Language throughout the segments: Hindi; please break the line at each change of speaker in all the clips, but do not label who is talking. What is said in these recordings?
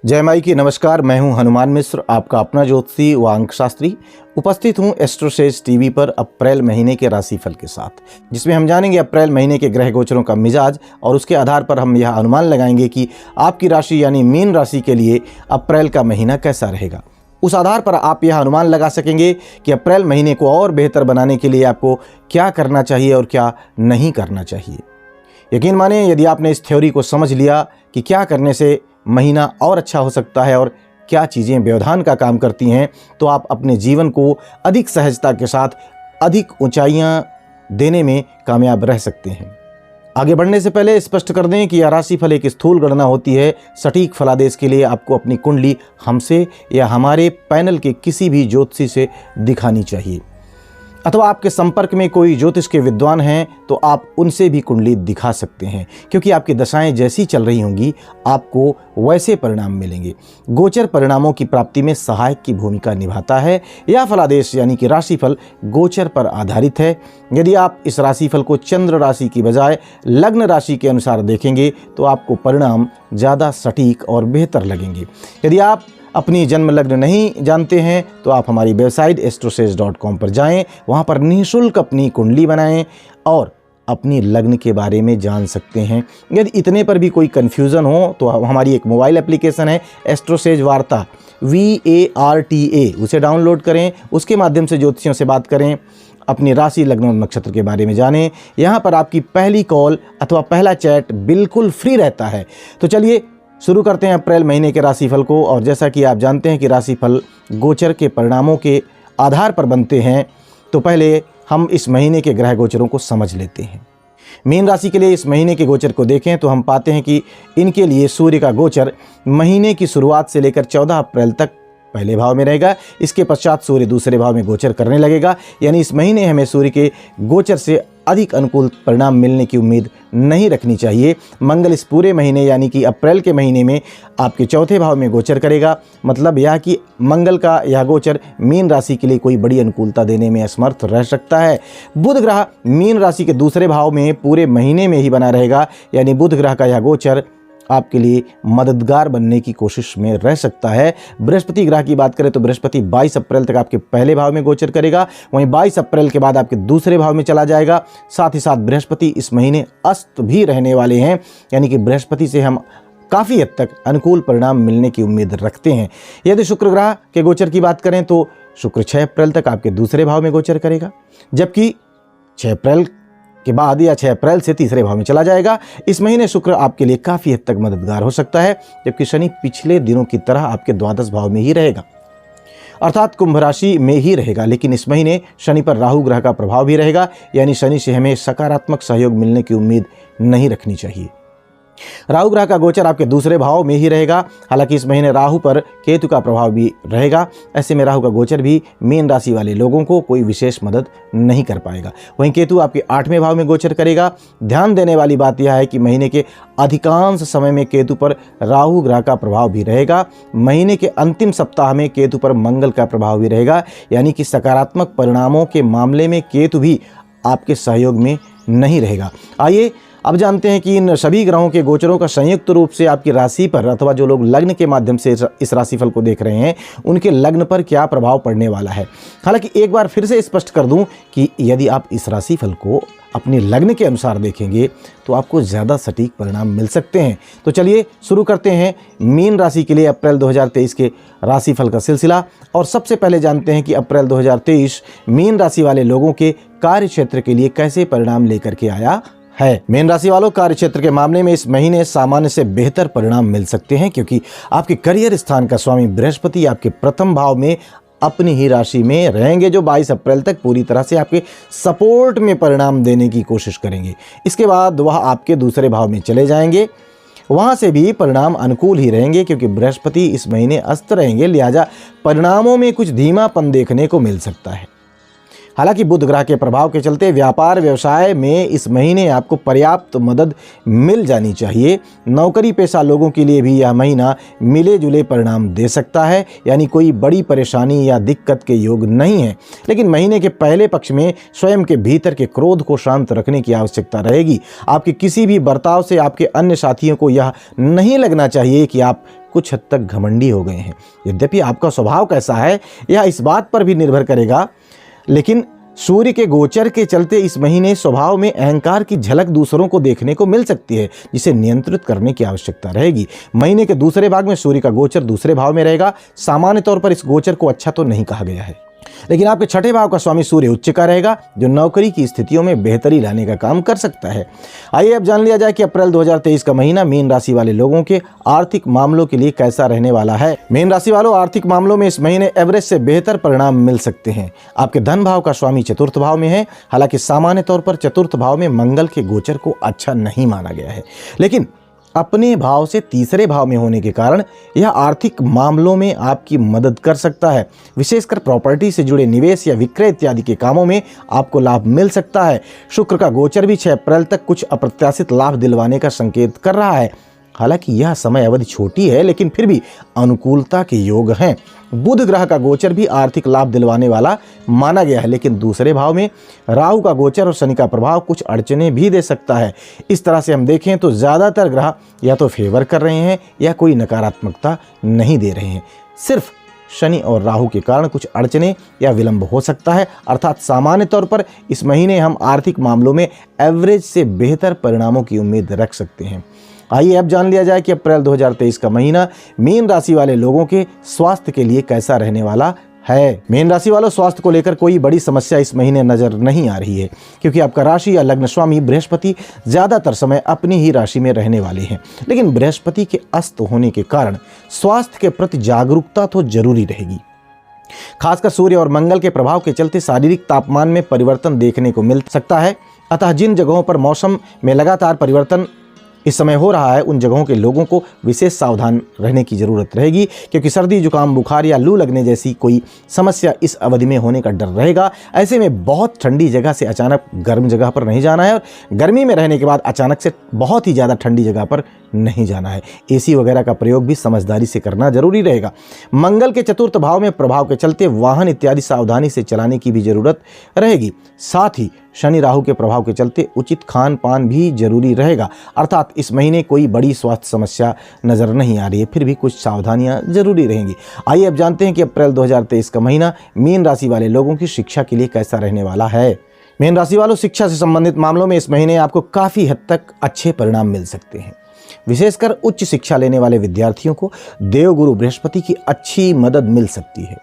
जय माई की नमस्कार। मैं हूं हनुमान मिश्र, आपका अपना ज्योतिषी व अंक शास्त्री। उपस्थित हूं एस्ट्रोसेज टीवी पर अप्रैल महीने के राशिफल के साथ, जिसमें हम जानेंगे अप्रैल महीने के ग्रह गोचरों का मिजाज और उसके आधार पर हम यह अनुमान लगाएंगे कि आपकी राशि यानी मीन राशि के लिए अप्रैल का महीना कैसा रहेगा। उस आधार पर आप यह अनुमान लगा सकेंगे कि अप्रैल महीने को और बेहतर बनाने के लिए आपको क्या करना चाहिए और क्या नहीं करना चाहिए। यकीन माने, यदि आपने इस थ्योरी को समझ लिया कि क्या करने से महीना और अच्छा हो सकता है और क्या चीज़ें व्यवधान का काम करती हैं, तो आप अपने जीवन को अधिक सहजता के साथ अधिक ऊंचाइयां देने में कामयाब रह सकते हैं। आगे बढ़ने से पहले स्पष्ट कर दें कि यह राशिफल एक स्थूल गणना होती है। सटीक फलादेश के लिए आपको अपनी कुंडली हमसे या हमारे पैनल के किसी भी ज्योतिषी से दिखानी चाहिए, अथवा आपके संपर्क में कोई ज्योतिष के विद्वान हैं तो आप उनसे भी कुंडली दिखा सकते हैं, क्योंकि आपकी दशाएं जैसी चल रही होंगी आपको वैसे परिणाम मिलेंगे। गोचर परिणामों की प्राप्ति में सहायक की भूमिका निभाता है। यह फलादेश यानी कि राशिफल गोचर पर आधारित है। यदि आप इस राशिफल को चंद्र राशि की बजाय लग्न राशि के अनुसार देखेंगे तो आपको परिणाम ज़्यादा सटीक और बेहतर लगेंगे। यदि आप अपनी जन्म लग्न नहीं जानते हैं तो आप हमारी वेबसाइट astrosage.com पर जाएं, वहां पर निःशुल्क अपनी कुंडली बनाएं और अपनी लग्न के बारे में जान सकते हैं। यदि इतने पर भी कोई कन्फ्यूज़न हो तो हमारी एक मोबाइल एप्लीकेशन है एस्ट्रोसेज वार्ता VARTA, उसे डाउनलोड करें। उसके माध्यम से ज्योतिषियों से बात करें, अपनी राशि लग्न और नक्षत्र के बारे में जानें। यहाँ पर आपकी पहली कॉल अथवा पहला चैट बिल्कुल फ्री रहता है। तो चलिए शुरू करते हैं अप्रैल महीने के राशिफल को। और जैसा कि आप जानते हैं कि राशिफल गोचर के परिणामों के आधार पर बनते हैं, तो पहले हम इस महीने के ग्रह गोचरों को समझ लेते हैं। मीन राशि के लिए इस महीने के गोचर को देखें तो हम पाते हैं कि इनके लिए सूर्य का गोचर महीने की शुरुआत से लेकर 14 अप्रैल तक पहले भाव में रहेगा। इसके पश्चात सूर्य दूसरे भाव में गोचर करने लगेगा, यानी इस महीने हमें सूर्य के गोचर से अधिक अनुकूल परिणाम मिलने की उम्मीद नहीं रखनी चाहिए। मंगल इस पूरे महीने यानी कि अप्रैल के महीने में आपके चौथे भाव में गोचर करेगा। मतलब यह कि मंगल का यह गोचर मीन राशि के लिए कोई बड़ी अनुकूलता देने में असमर्थ रह सकता है। बुध ग्रह मीन राशि के दूसरे भाव में पूरे महीने में ही बना रहेगा, यानी बुध ग्रह का यह गोचर आपके लिए मददगार बनने की कोशिश में रह सकता है। बृहस्पति ग्रह की बात करें तो बृहस्पति 22 अप्रैल तक आपके पहले भाव में गोचर करेगा, वहीं 22 अप्रैल के बाद आपके दूसरे भाव में चला जाएगा। साथ ही साथ बृहस्पति इस महीने अस्त भी रहने वाले हैं, यानी कि बृहस्पति से हम काफ़ी हद तक अनुकूल परिणाम मिलने की उम्मीद रखते हैं। यदि शुक्र ग्रह के गोचर की बात करें तो शुक्र 6 अप्रैल तक आपके दूसरे भाव में गोचर करेगा, जबकि 6 अप्रैल के बाद या 6 अप्रैल से तीसरे भाव में चला जाएगा। इस महीने शुक्र आपके लिए काफ़ी हद तक मददगार हो सकता है, जबकि शनि पिछले दिनों की तरह आपके द्वादश भाव में ही रहेगा, अर्थात कुंभ राशि में ही रहेगा। लेकिन इस महीने शनि पर राहु ग्रह का प्रभाव भी रहेगा, यानी शनि से हमें सकारात्मक सहयोग मिलने की उम्मीद नहीं रखनी चाहिए। राहु ग्रह का गोचर आपके दूसरे भाव में ही रहेगा। हालांकि इस महीने राहु पर केतु का प्रभाव भी रहेगा। ऐसे में राहु का गोचर भी मीन राशि वाले लोगों को कोई विशेष मदद नहीं कर पाएगा। वहीं केतु आपके 8वें भाव में गोचर करेगा। ध्यान देने वाली बात यह है कि महीने के अधिकांश समय में केतु पर राहु ग्रह का प्रभाव भी रहेगा। महीने के अंतिम सप्ताह में केतु पर मंगल का प्रभाव भी रहेगा, यानी कि सकारात्मक परिणामों के मामले में केतु भी आपके सहयोग में नहीं रहेगा। आइए अब जानते हैं कि इन सभी ग्रहों के गोचरों का संयुक्त रूप से आपकी राशि पर, अथवा जो लोग लग्न के माध्यम से इस राशिफल को देख रहे हैं, उनके लग्न पर क्या प्रभाव पड़ने वाला है। हालांकि एक बार फिर से स्पष्ट कर दूं कि यदि आप इस राशिफल को अपने लग्न के अनुसार देखेंगे तो आपको ज़्यादा सटीक परिणाम मिल सकते हैं। तो चलिए शुरू करते हैं मीन राशि के लिए अप्रैल 2023 के राशिफल का सिलसिला। और सबसे पहले जानते हैं कि अप्रैल 2023 मीन राशि वाले लोगों के कार्य क्षेत्र के लिए कैसे परिणाम लेकर के आया है। मीन राशि वालों, कार्य क्षेत्र के मामले में इस महीने सामान्य से बेहतर परिणाम मिल सकते हैं, क्योंकि आपके करियर स्थान का स्वामी बृहस्पति आपके प्रथम भाव में अपनी ही राशि में रहेंगे, जो 22 अप्रैल तक पूरी तरह से आपके सपोर्ट में परिणाम देने की कोशिश करेंगे। इसके बाद वह आपके दूसरे भाव में चले जाएंगे, वहाँ से भी परिणाम अनुकूल ही रहेंगे, क्योंकि बृहस्पति इस महीने अस्त रहेंगे। लिहाजा परिणामों में कुछ धीमापन देखने को मिल सकता है। हालांकि बुध ग्रह के प्रभाव के चलते व्यापार व्यवसाय में इस महीने आपको पर्याप्त मदद मिल जानी चाहिए। नौकरी पेशा लोगों के लिए भी यह महीना मिले जुले परिणाम दे सकता है, यानी कोई बड़ी परेशानी या दिक्कत के योग नहीं है। लेकिन महीने के पहले पक्ष में स्वयं के भीतर के क्रोध को शांत रखने की आवश्यकता रहेगी। आपके किसी भी बर्ताव से आपके अन्य साथियों को यह नहीं लगना चाहिए कि आप कुछ हद तक घमंडी हो गए हैं। यद्यपि आपका स्वभाव कैसा है यह इस बात पर भी निर्भर करेगा, लेकिन सूर्य के गोचर के चलते इस महीने स्वभाव में अहंकार की झलक दूसरों को देखने को मिल सकती है, जिसे नियंत्रित करने की आवश्यकता रहेगी। महीने के दूसरे भाग में सूर्य का गोचर दूसरे भाव में रहेगा। सामान्य तौर पर इस गोचर को अच्छा तो नहीं कहा गया है, लेकिन आपके छठे भाव का स्वामी सूर्य उच्च का रहेगा, जो नौकरी की स्थितियों में बेहतरी लाने का काम कर सकता है। आइए अब जान लिया जाए कि अप्रैल 2023 का महीना मीन राशि वाले लोगों के आर्थिक मामलों के लिए कैसा रहने वाला है। मीन राशि वालों, आर्थिक मामलों में इस महीने एवरेज से बेहतर परिणाम मिल सकते हैं। आपके धन भाव का स्वामी चतुर्थ भाव में है। हालांकि सामान्य तौर पर चतुर्थ भाव में मंगल के गोचर को अच्छा नहीं माना गया है, लेकिन अपने भाव से तीसरे भाव में होने के कारण यह आर्थिक मामलों में आपकी मदद कर सकता है। विशेषकर प्रॉपर्टी से जुड़े निवेश या विक्रय इत्यादि के कामों में आपको लाभ मिल सकता है। शुक्र का गोचर भी 6 अप्रैल तक कुछ अप्रत्याशित लाभ दिलवाने का संकेत कर रहा है। हालांकि यह समय अवधि छोटी है, लेकिन फिर भी अनुकूलता के योग हैं। बुध ग्रह का गोचर भी आर्थिक लाभ दिलवाने वाला माना गया है, लेकिन दूसरे भाव में राहु का गोचर और शनि का प्रभाव कुछ अड़चने भी दे सकता है। इस तरह से हम देखें तो ज़्यादातर ग्रह या तो फेवर कर रहे हैं या कोई नकारात्मकता नहीं दे रहे हैं। सिर्फ शनि और राहु के कारण कुछ अड़चने या विलंब हो सकता है। अर्थात सामान्य तौर पर इस महीने हम आर्थिक मामलों में एवरेज से बेहतर परिणामों की उम्मीद रख सकते हैं। आइए अब जान लिया जाए कि अप्रैल 2023 का महीना मीन राशि वाले लोगों के स्वास्थ्य के लिए कैसा रहने वाला है। मीन राशि वालों, स्वास्थ्य को लेकर कोई बड़ी समस्या इस महीने नजर नहीं आ रही है, क्योंकि आपका राशि या लग्न स्वामी बृहस्पति ज्यादातर समय अपनी ही राशि में रहने वाले हैं। लेकिन बृहस्पति के अस्त होने के कारण स्वास्थ्य के प्रति जागरूकता तो जरूरी रहेगी। खासकर सूर्य और मंगल के प्रभाव के चलते शारीरिक तापमान में परिवर्तन देखने को मिल सकता है। अतः जिन जगहों पर मौसम में लगातार परिवर्तन इस समय हो रहा है, उन जगहों के लोगों को विशेष सावधान रहने की जरूरत रहेगी, क्योंकि सर्दी, जुकाम, बुखार या लू लगने जैसी कोई समस्या इस अवधि में होने का डर रहेगा। ऐसे में बहुत ठंडी जगह से अचानक गर्म जगह पर नहीं जाना है, और गर्मी में रहने के बाद अचानक से बहुत ही ज़्यादा ठंडी जगह पर नहीं जाना है। एसी वगैरह का प्रयोग भी समझदारी से करना जरूरी रहेगा। मंगल के चतुर्थ भाव में प्रभाव के चलते वाहन इत्यादि सावधानी से चलाने की भी जरूरत रहेगी। साथ ही शनि राहु के प्रभाव के चलते उचित खान पान भी जरूरी रहेगा। अर्थात इस महीने कोई बड़ी स्वास्थ्य समस्या नजर नहीं आ रही है, फिर भी कुछ सावधानियां जरूरी रहेंगी। आइए अब जानते हैं कि अप्रैल 2023 का महीना मीन राशि वाले लोगों की शिक्षा के लिए कैसा रहने वाला है। मीन राशि वालों, शिक्षा से संबंधित मामलों में इस महीने आपको काफी हद तक अच्छे परिणाम मिल सकते हैं। विशेषकर उच्च शिक्षा लेने वाले विद्यार्थियों को देवगुरु बृहस्पति की अच्छी मदद मिल सकती है।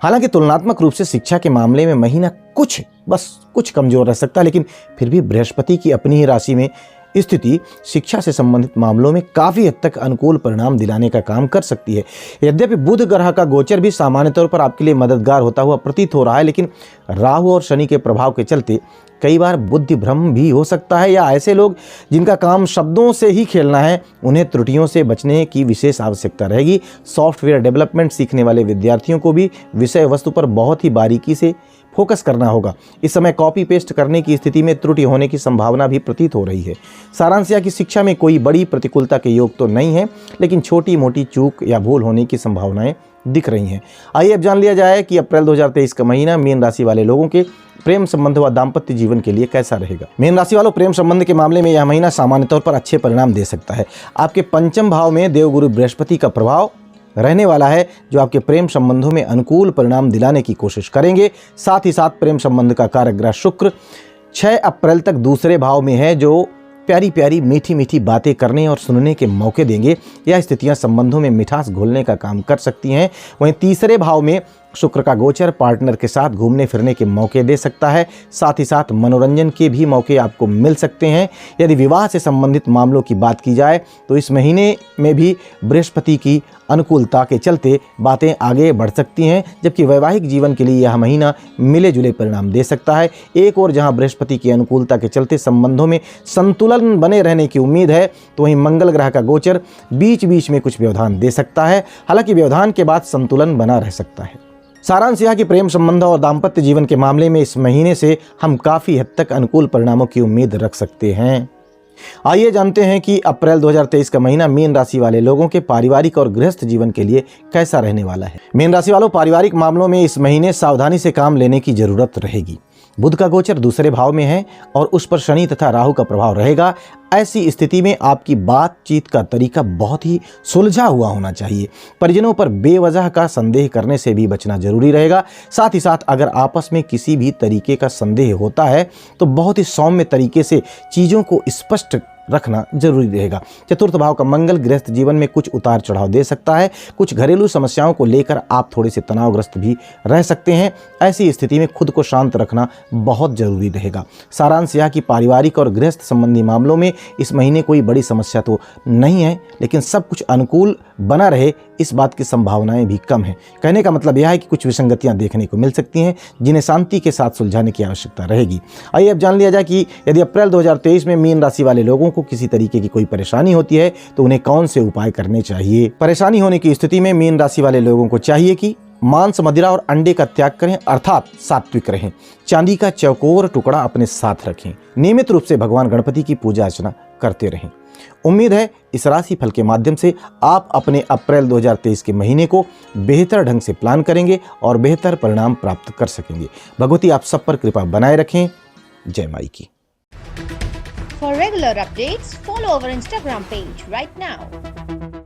हालांकि तुलनात्मक रूप से शिक्षा के मामले में महीना कुछ कमजोर रह सकता है, लेकिन फिर भी बृहस्पति की अपनी ही राशि में स्थिति शिक्षा से संबंधित मामलों में काफी हद तक अनुकूल परिणाम दिलाने का काम कर सकती है। यद्यपि बुध ग्रह का गोचर भी सामान्य तौर पर आपके लिए मददगार होता हुआ प्रतीत हो रहा है, लेकिन राहु और शनि के प्रभाव के चलते कई बार बुद्धि भ्रम भी हो सकता है, या ऐसे लोग जिनका काम शब्दों से ही खेलना है, उन्हें त्रुटियों से बचने की विशेष आवश्यकता रहेगी। सॉफ्टवेयर डेवलपमेंट सीखने वाले विद्यार्थियों को भी विषय वस्तु पर बहुत ही बारीकी से फोकस करना होगा। इस समय कॉपी पेस्ट करने की स्थिति में त्रुटि होने की संभावना भी प्रतीत हो रही है। सारांश यह कि शिक्षा में कोई बड़ी प्रतिकूलता के योग तो नहीं है, लेकिन छोटी मोटी चूक या भूल होने की संभावनाएं दिख रही हैं। आइए अब जान लिया जाए कि अप्रैल 2023 का महीना मीन राशि वाले लोगों के प्रेम संबंध व दाम्पत्य जीवन के लिए कैसा रहेगा। मीन राशि वालों, प्रेम संबंध के मामले में यह महीना सामान्य तौर पर अच्छे परिणाम दे सकता है। आपके पंचम भाव में देवगुरु बृहस्पति का प्रभाव रहने वाला है, जो आपके प्रेम संबंधों में अनुकूल परिणाम दिलाने की कोशिश करेंगे। साथ ही साथ प्रेम संबंध का कारक ग्रह शुक्र 6 अप्रैल तक दूसरे भाव में है, जो प्यारी प्यारी मीठी मीठी बातें करने और सुनने के मौके देंगे। यह स्थितियां संबंधों में मिठास घोलने का काम कर सकती हैं। वहीं तीसरे भाव में शुक्र का गोचर पार्टनर के साथ घूमने फिरने के मौके दे सकता है। साथ ही साथ मनोरंजन के भी मौके आपको मिल सकते हैं। यदि विवाह से संबंधित मामलों की बात की जाए तो इस महीने में भी बृहस्पति की अनुकूलता के चलते बातें आगे बढ़ सकती हैं, जबकि वैवाहिक जीवन के लिए यह महीना मिले जुले परिणाम दे सकता है। एक और जहां बृहस्पति की अनुकूलता के चलते संबंधों में संतुलन बने रहने की उम्मीद है, तो वहीं मंगल ग्रह का गोचर बीच बीच में कुछ व्यवधान दे सकता है। हालांकि व्यवधान के बाद संतुलन बना रह सकता है। सारांश यह कि प्रेम संबंधों और दाम्पत्य जीवन के मामले में इस महीने से हम काफी हद तक अनुकूल परिणामों की उम्मीद रख सकते हैं। आइए जानते हैं कि अप्रैल 2023 का महीना मीन राशि वाले लोगों के पारिवारिक और गृहस्थ जीवन के लिए कैसा रहने वाला है। मीन राशि वालों, पारिवारिक मामलों में इस महीने सावधानी से काम लेने की जरूरत रहेगी। बुध का गोचर दूसरे भाव में है और उस पर शनि तथा राहु का प्रभाव रहेगा। ऐसी स्थिति में आपकी बातचीत का तरीका बहुत ही सुलझा हुआ होना चाहिए। परिजनों पर बेवजह का संदेह करने से भी बचना जरूरी रहेगा। साथ ही साथ अगर आपस में किसी भी तरीके का संदेह होता है तो बहुत ही सौम्य तरीके से चीज़ों को स्पष्ट रखना जरूरी रहेगा। चतुर्थ भाव का मंगल गृहस्थ जीवन में कुछ उतार चढ़ाव दे सकता है। कुछ घरेलू समस्याओं को लेकर आप थोड़े से तनावग्रस्त भी रह सकते हैं। ऐसी स्थिति में खुद को शांत रखना बहुत जरूरी रहेगा। सारांश यह कि पारिवारिक और गृहस्थ संबंधी मामलों में इस महीने कोई बड़ी समस्या तो नहीं है, लेकिन सब कुछ अनुकूल बना रहे इस बात की संभावनाएं भी कम हैं। कहने का मतलब यह है कि कुछ विसंगतियां देखने को मिल सकती हैं जिन्हें शांति के साथ सुलझाने की आवश्यकता रहेगी। आइए अब जान लिया जाए कि यदि अप्रैल 2023 में मीन राशि वाले लोगों को किसी तरीके की कोई परेशानी होती है तो उन्हें कौन से उपाय करने चाहिए। परेशानी होने की स्थिति में मीन राशि वाले लोगों को चाहिए कि मांस, मदिरा और अंडे का त्याग करें, अर्थात सात्विक रहें। चांदी का चौकोर टुकड़ा अपने साथ रखें। नियमित रूप से भगवान गणपति की पूजा अर्चना करते रहें। उम्मीद है इस राशि फल के माध्यम से आप अपने अप्रैल 2023 के महीने को बेहतर ढंग से प्लान करेंगे और बेहतर परिणाम प्राप्त कर सकेंगे। भगवती आप सब पर कृपा बनाए रखें। जय माई की।
For regular updates, follow our Instagram page right now.